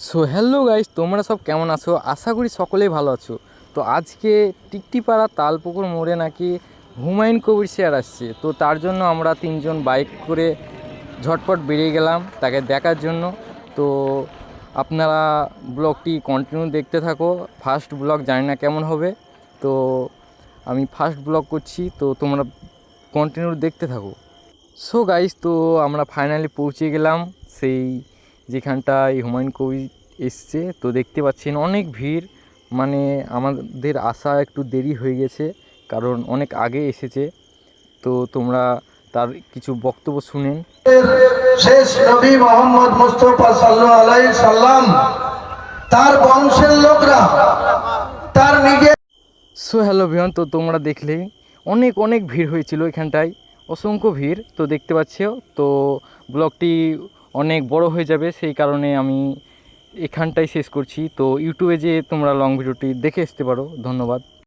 So hello guys, তোমরা সব কেমন আছো? আশা করি সকলেই ভালো আছো। তো আজকে টিকটিপাড়া তালপুকুর মোড়ে নাকি হুমায়ুন কবির স্যার আসছে। তো তার জন্য আমরা তিনজন বাইক করে ঝটপট বেরিয়ে গেলাম তাকে দেখার জন্য। তো আপনারা ব্লগটি কন্টিনিউ দেখতে থাকো। ফার্স্ট ব্লগ জানি না কেমন হবে, তো আমি ফার্স্ট ব্লগ করছি, তো তোমরা কন্টিনিউ দেখতে থাকো। সো গাইস, তো আমরা ফাইনালি পৌঁছে গেলাম সেই যেখানটায় হুমায়ুন কবির এসছে। তো দেখতে পাচ্ছেন অনেক ভিড়, মানে আমাদের আসা একটু দেরি হয়ে গেছে কারণ অনেক আগে এসেছে। তো তোমরা তার কিছু বক্তব্য শুনেন। শেষ নবী মোহাম্মদ মুস্তাফা সাল্লাল্লাহু আলাইহি সাল্লাম, তার বংশের লোকরা, তার নিজের। সো হ্যালো ভিউয়ার, তো তোমরা দেখলেই অনেক অনেক ভিড় হয়েছিল এখানটায়, অসংখ্য ভিড়। তো দেখতে পাচ্ছ, তো ব্লগটি অনেক বড় হয়ে যাবে, সেই কারণে আমি এখানটাই শেষ করছি। তো ইউটিউবে যে তোমরা লং ভিডিওটি দেখে আসতে পারো। ধন্যবাদ।